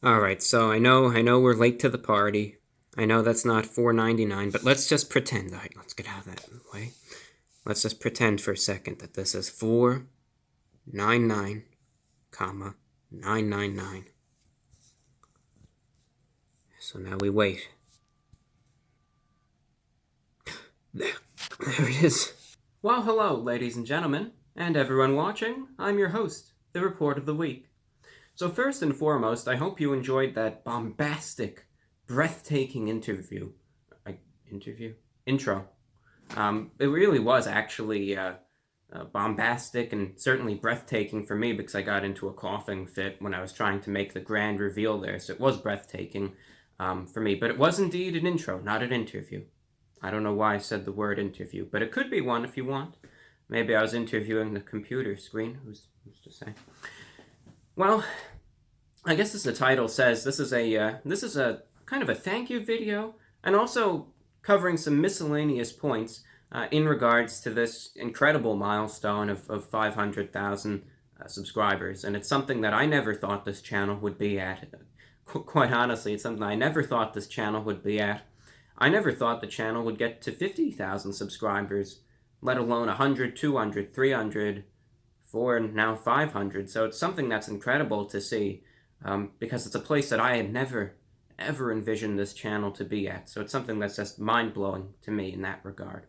Alright, so I know we're late to the party. I know that's not $4.99, but let's just pretend. Alright, let's get out of that way. Let's just pretend for a second that this is 499, comma, 999. So now we wait. There it is. Well, hello, ladies and gentlemen, and everyone watching. I'm your host, the Report of the Week. So first and foremost, I hope you enjoyed that bombastic, breathtaking intro. It really was actually bombastic and certainly breathtaking for me because I got into a coughing fit when I was trying to make the grand reveal there. So it was breathtaking for me, but it was indeed an intro, not an interview. I don't know why I said the word interview, but it could be one if you want. Maybe I was interviewing the computer screen. Who's to say? Well, I guess as the title says, this is a kind of a thank you video, and also covering some miscellaneous points in regards to this incredible milestone of 500,000 subscribers. And it's something that I never thought this channel would be at. Quite honestly, it's something I never thought this channel would be at. I never thought the channel would get to 50,000 subscribers, let alone 100, 200, 300, 4, and now 500. So it's something that's incredible to see because it's a place that I had never, ever envisioned this channel to be at. So it's something that's just mind-blowing to me in that regard.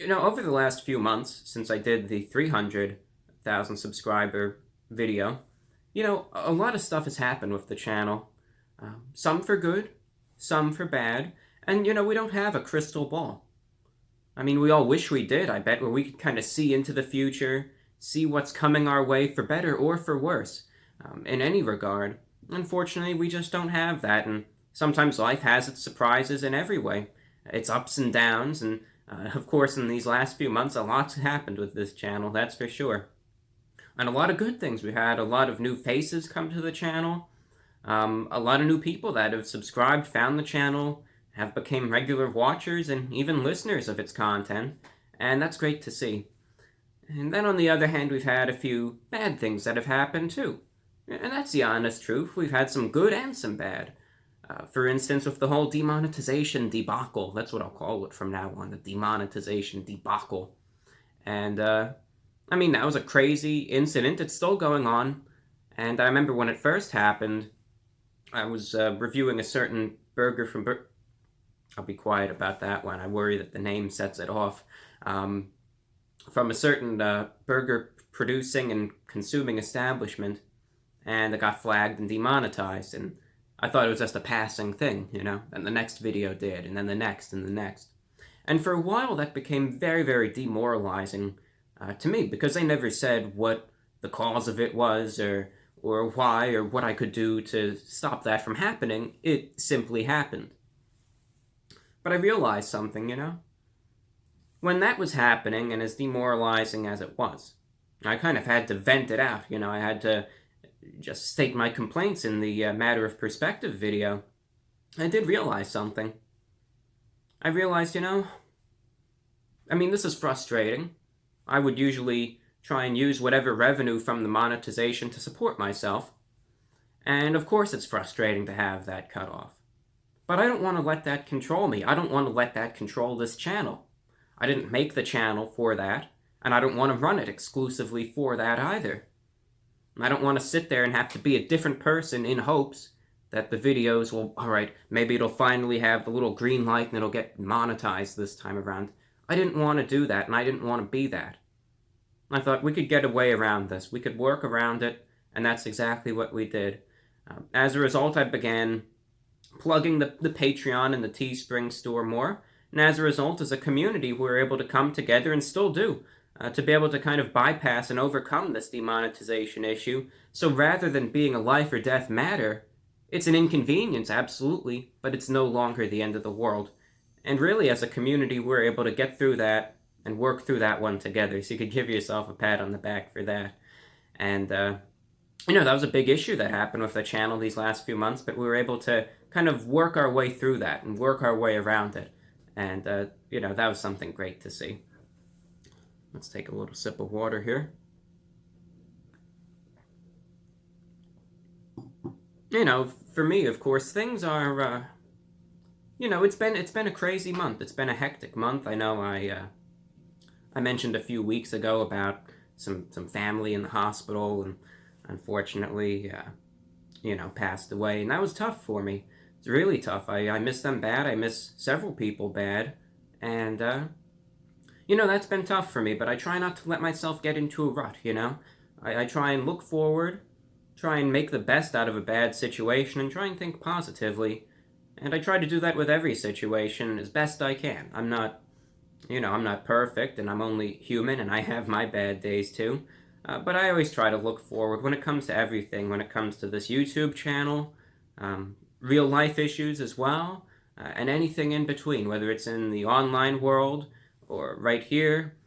Over the last few months, since I did the 300,000 subscriber video, a lot of stuff has happened with the channel. Some for good, some for bad, and we don't have a crystal ball. I mean, we all wish we did, I bet, where we could kind of see into the future, see what's coming our way for better or for worse, in any regard. Unfortunately, we just don't have that, and sometimes life has its surprises in every way. Its ups and downs, and of course, in these last few months, a lot's happened with this channel, that's for sure. And a lot of good things. We had a lot of new faces come to the channel, a lot of new people that have subscribed, found the channel, have become regular watchers and even listeners of its content, and that's great to see. And then on the other hand, we've had a few bad things that have happened too. And that's the honest truth. We've had some good and some bad. For instance, with the whole demonetization debacle, that's what I'll call it from now on, the demonetization debacle. And, I mean, that was a crazy incident. It's still going on. And I remember when it first happened, I was reviewing a certain burger from... I'll be quiet about that one. I worry that the name sets it off. From a certain burger producing and consuming establishment, and it got flagged and demonetized, and I thought it was just a passing thing, and the next video did, and then the next, and the next. And for a while, that became very, very demoralizing to me, because they never said what the cause of it was, or why, or what I could do to stop that from happening. It simply happened. But I realized something, When that was happening, and as demoralizing as it was, I kind of had to vent it out, I had to just state my complaints in the Matter of Perspective video. I did realize something. I realized, I mean, this is frustrating. I would usually try and use whatever revenue from the monetization to support myself. And of course it's frustrating to have that cut off. But I don't want to let that control me. I don't want to let that control this channel. I didn't make the channel for that, and I don't want to run it exclusively for that either. I don't want to sit there and have to be a different person in hopes that the videos will, alright, maybe it'll finally have the little green light and it'll get monetized this time around. I didn't want to do that, and I didn't want to be that. I thought we could get a way around this. We could work around it, and that's exactly what we did. As a result, I began plugging the Patreon and the Teespring Store more, and as a result, as a community, we were able to come together, and still do, to be able to kind of bypass and overcome this demonetization issue. So rather than being a life or death matter, it's an inconvenience, absolutely, but it's no longer the end of the world. And really, as a community, we're able to get through that and work through that one together, so you could give yourself a pat on the back for that. And, that was a big issue that happened with the channel these last few months, but we were able to kind of work our way through that and work our way around it. And, that was something great to see. Let's take a little sip of water here. For me, of course, things are, it's been a crazy month. It's been a hectic month. I know I mentioned a few weeks ago about some family in the hospital, and unfortunately, passed away, and that was tough for me. It's really tough. I miss them bad. I miss several people bad, and that's been tough for me. But I try not to let myself get into a rut. I try and look forward, try and make the best out of a bad situation, and try and think positively. And I try to do that with every situation as best I can. I'm not perfect, and I'm only human, and I have my bad days too. But I always try to look forward when it comes to everything, when it comes to this YouTube channel, real life issues as well, and anything in between, whether it's in the online world or right here.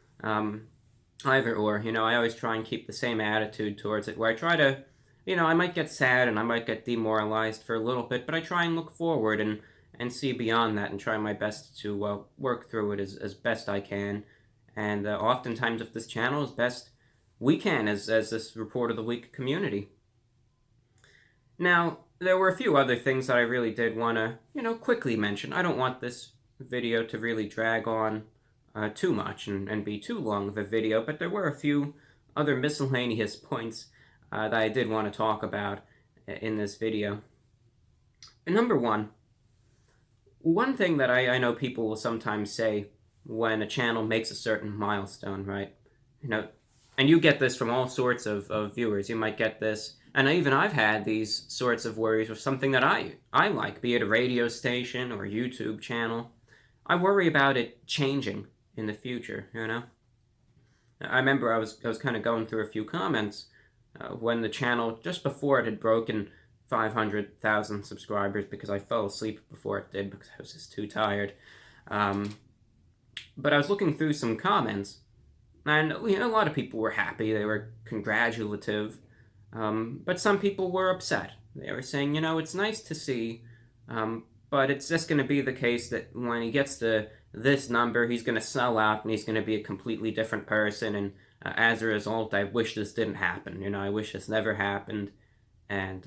Either or, I always try and keep the same attitude towards it, where I try to, I might get sad and I might get demoralized for a little bit, but I try and look forward and see beyond that and try my best to work through it as best I can. And oftentimes with this channel, as best we can as this Report of the Week community. Now, there were a few other things that I really did want to, quickly mention. I don't want this video to really drag on too much and be too long of a video, but there were a few other miscellaneous points that I did want to talk about in this video. And number one thing that I know people will sometimes say when a channel makes a certain milestone, right? And you get this from all sorts of viewers. You might get this, and I've had these sorts of worries with something that I like, be it a radio station or a YouTube channel. I worry about it changing in the future, I remember I was kind of going through a few comments when the channel, just before it had broken 500,000 subscribers, because I fell asleep before it did because I was just too tired. But I was looking through some comments, and a lot of people were happy. They were congratulative, but some people were upset. They were saying, it's nice to see, but it's just going to be the case that when he gets to this number, he's going to sell out and he's going to be a completely different person. And as a result, I wish this didn't happen. I wish this never happened. And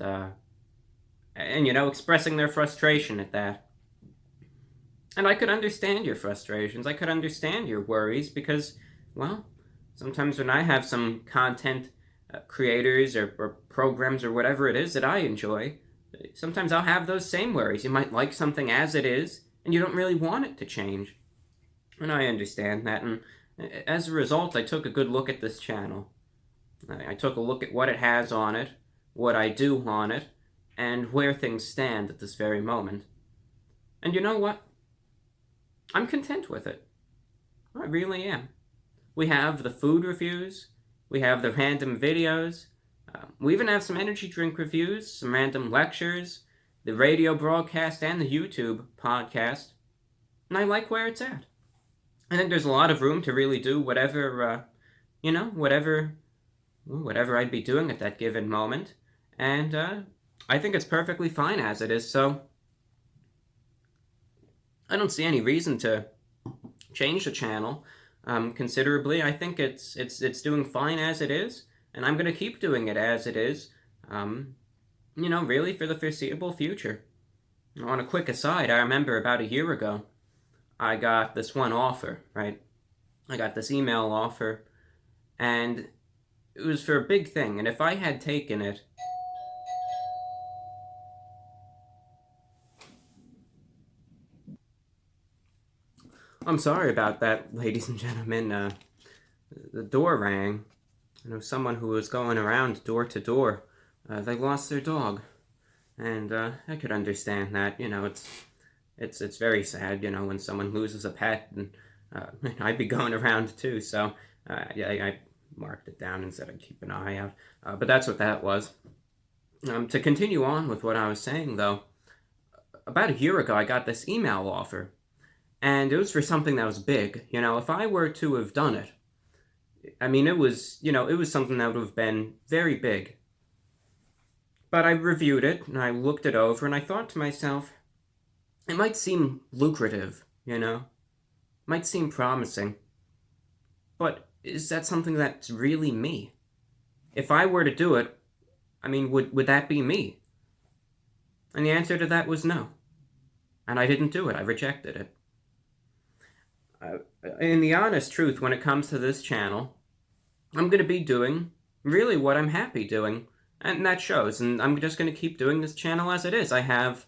expressing their frustration at that. And I could understand your frustrations. I could understand your worries because, well, sometimes when I have some content creators or programs or whatever it is that I enjoy, sometimes I'll have those same worries. You might like something as it is, and you don't really want it to change. And I understand that. And as a result, I took a good look at this channel. I took a look at what it has on it, what I do on it, and where things stand at this very moment. And you know what? I'm content with it. I really am. We have the food reviews, we have the random videos, we even have some energy drink reviews, some random lectures, the radio broadcast, and the YouTube podcast. And I like where it's at. I think there's a lot of room to really do whatever I'd be doing at that given moment. And I think it's perfectly fine as it is, so I don't see any reason to change the channel considerably. I think it's doing fine as it is, and I'm going to keep doing it as it is, really for the foreseeable future. On a quick aside, I remember about a year ago, I got this one offer, right? I got this email offer, and it was for a big thing, and if I had taken it, I'm sorry about that, ladies and gentlemen. The door rang. I know someone who was going around door to door. They lost their dog, and I could understand that. It's very sad. When someone loses a pet, and I'd be going around too. So I marked it down and said I'd keep an eye out. But that's what that was. To continue on with what I was saying, though, about a year ago, I got this email offer. And it was for something that was big. If I were to have done it, it was something that would have been very big. But I reviewed it, and I looked it over, and I thought to myself, it might seem lucrative, might seem promising. But is that something that's really me? If I were to do it, I mean, would that be me? And the answer to that was no. And I didn't do it. I rejected it. In the honest truth, when it comes to this channel, I'm going to be doing really what I'm happy doing. And that shows. And I'm just going to keep doing this channel as it is. I have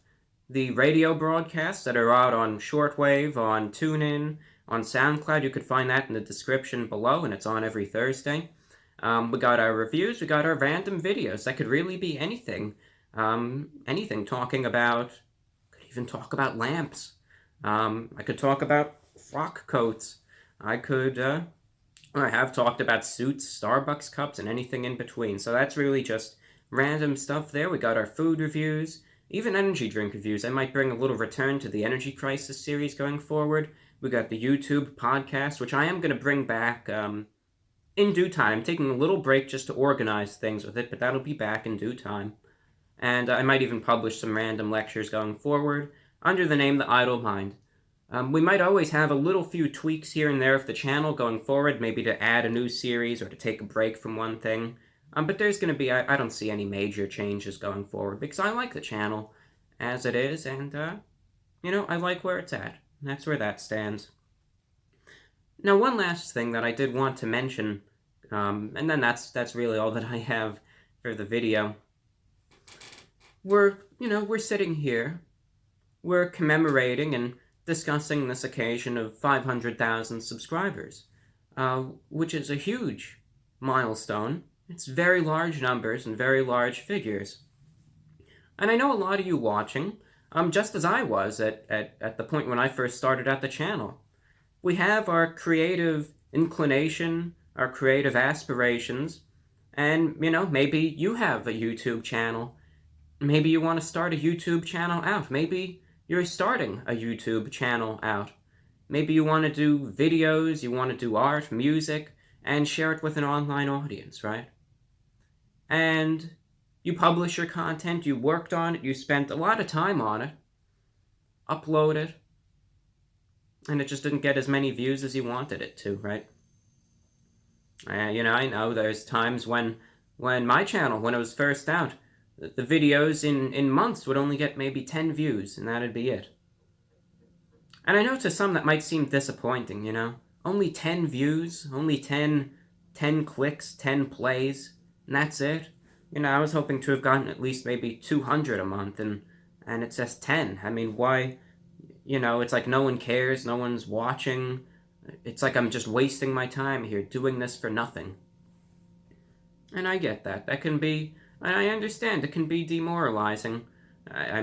the radio broadcasts that are out on Shortwave, on TuneIn, on SoundCloud. You could find that in the description below, and it's on every Thursday. We got our reviews. We got our random videos. That could really be anything. Anything talking about... Could even talk about lamps. I could talk about frock coats. I have talked about suits, Starbucks cups, and anything in between. So that's really just random stuff there. We got our food reviews, even energy drink reviews. I might bring a little return to the Energy Crisis series going forward. We got the YouTube podcast, which I am going to bring back in due time. I'm taking a little break just to organize things with it, but that'll be back in due time. And I might even publish some random lectures going forward under the name The Idle Mind. We might always have a little few tweaks here and there of the channel going forward, maybe to add a new series or to take a break from one thing. But there's going to be, I don't see any major changes going forward, because I like the channel as it is, and, I like where it's at. That's where that stands. Now, one last thing that I did want to mention, and then that's really all that I have for the video. We're sitting here, we're commemorating and discussing this occasion of 500,000 subscribers, which is a huge milestone. It's very large numbers and very large figures. And I know a lot of you watching, just as I was at the point when I first started at the channel. We have our creative inclination, our creative aspirations, and, maybe you have a YouTube channel. Maybe you want to start a YouTube channel out. Maybe you're starting a YouTube channel out. Maybe you want to do videos, you want to do art, music, and share it with an online audience, right? And you publish your content, you worked on it, you spent a lot of time on it, upload it, and it just didn't get as many views as you wanted it to, right? I know there's times when my channel, when it was first out, the videos in months would only get maybe 10 views, and that'd be it. And I know to some that might seem disappointing, Only 10 views, only 10 clicks, 10 plays, and that's it. I was hoping to have gotten at least maybe 200 a month, and it says 10. I mean, why? It's like no one cares, no one's watching. It's like I'm just wasting my time here, doing this for nothing. And I get that. That can be... And I understand it can be demoralizing. I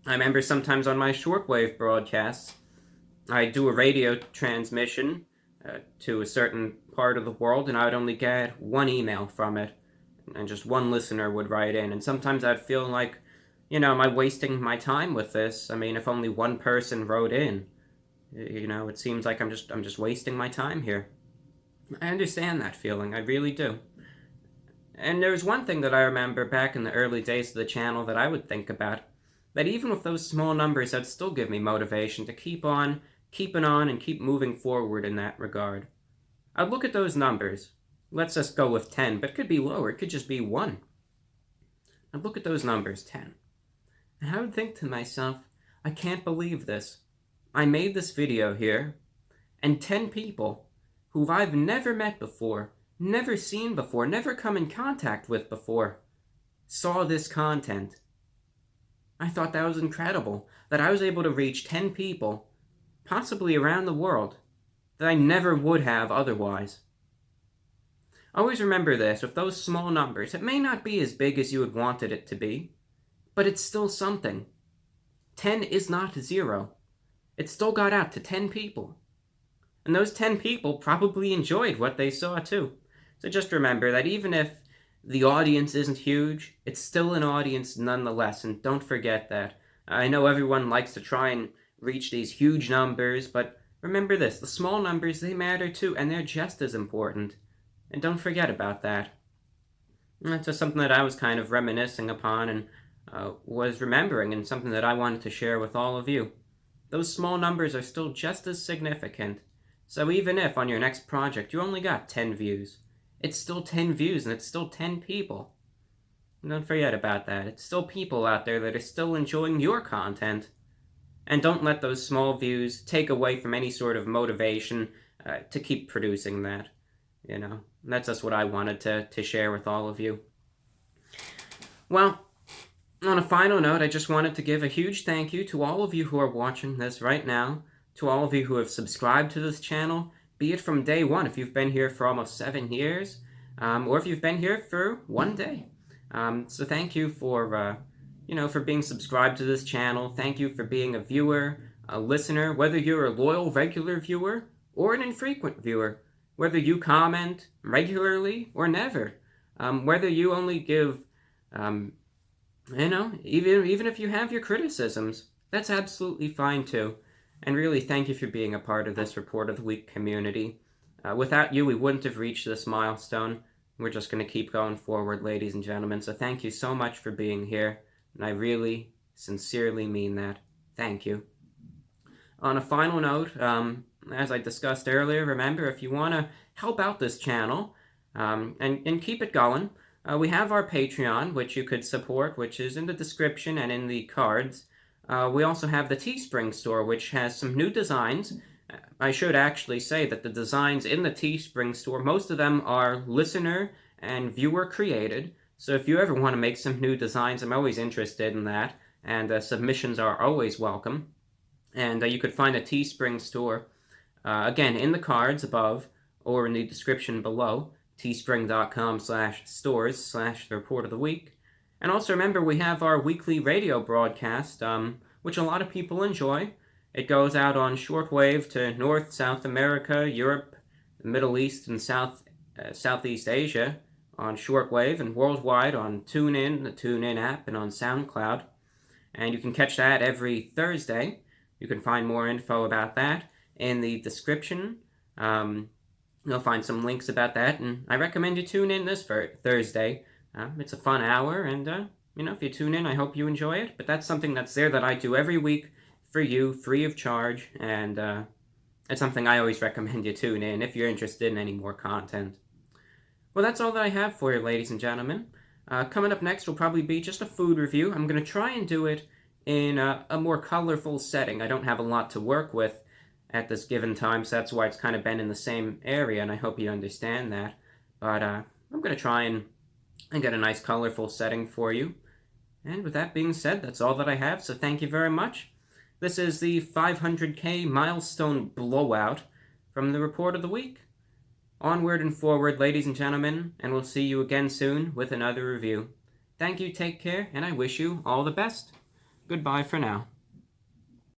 remember sometimes on my shortwave broadcasts, I do a radio transmission to a certain part of the world, and I would only get one email from it, and just one listener would write in. And sometimes I'd feel like, am I wasting my time with this? I mean, if only one person wrote in, it seems like I'm just wasting my time here. I understand that feeling, I really do. And there's one thing that I remember back in the early days of the channel that I would think about, that even with those small numbers, that'd still give me motivation to keep on, keeping on, and keep moving forward in that regard. I'd look at those numbers. Let's just go with 10, but it could be lower, it could just be 1. I'd look at those numbers, 10. And I would think to myself, I can't believe this. I made this video here, and 10 people who I've never met before, never seen before, never come in contact with before, saw this content. I thought that was incredible, that I was able to reach 10 people, possibly around the world, that I never would have otherwise. Always remember this, with those small numbers, it may not be as big as you had wanted it to be, but it's still something. 10 is not 0. It still got out to 10 people. And those 10 people probably enjoyed what they saw too. So just remember that even if the audience isn't huge, it's still an audience nonetheless, and don't forget that. I know everyone likes to try and reach these huge numbers, but remember this, the small numbers, they matter too, and they're just as important. And don't forget about that. And that's just something that I was kind of reminiscing upon and was remembering, and something that I wanted to share with all of you. Those small numbers are still just as significant. So even if on your next project you only got 10 views, it's still 10 views and it's still 10 people. Don't forget about that. It's still people out there that are still enjoying your content. And don't let those small views take away from any sort of motivation to keep producing that. You know, that's just what I wanted to share with all of you. Well, on a final note, I just wanted to give a huge thank you to all of you who are watching this right now, to all of you who have subscribed to this channel, be it from day one, if you've been here for almost 7 years, or if you've been here for 1 day. So thank you for, for being subscribed to this channel. Thank you for being a viewer, a listener, whether you're a loyal, regular viewer or an infrequent viewer, whether you comment regularly or never, whether you only give, even if you have your criticisms, that's absolutely fine too. And really, thank you for being a part of this Report of the Week community. Without you, we wouldn't have reached this milestone. We're just going to keep going forward, ladies and gentlemen. So thank you so much for being here. And I really, sincerely mean that. Thank you. On a final note, as I discussed earlier, remember, if you want to help out this channel and keep it going, we have our Patreon, which you could support, which is in the description and in the cards. We also have the Teespring Store, which has some new designs. I should actually say that the designs in the Teespring Store, most of them are listener and viewer created. So if you ever want to make some new designs, I'm always interested in that. And submissions are always welcome. And you could find the Teespring Store, again, in the cards above or in the description below, teespring.com/stores/the Report of the Week. And also remember, we have our weekly radio broadcast, which a lot of people enjoy. It goes out on shortwave to North, South America, Europe, the Middle East, and Southeast Asia on shortwave, and worldwide on TuneIn, the TuneIn app, and on SoundCloud. And you can catch that every Thursday. You can find more info about that in the description. You'll find some links about that, and I recommend you tune in this Thursday. It's a fun hour, and, if you tune in, I hope you enjoy it. But that's something that's there that I do every week for you, free of charge, and it's something I always recommend you tune in if you're interested in any more content. Well, that's all that I have for you, ladies and gentlemen. Coming up next will probably be just a food review. I'm going to try and do it in a more colorful setting. I don't have a lot to work with at this given time, so that's why it's kind of been in the same area, and I hope you understand that. But I'm going to try and get a nice colorful setting for you. And with that being said, that's all that I have, so thank you very much. This is the 500K milestone blowout from the Report of the Week. Onward and forward, ladies and gentlemen, and we'll see you again soon with another review. Thank you, take care, and I wish you all the best. Goodbye for now.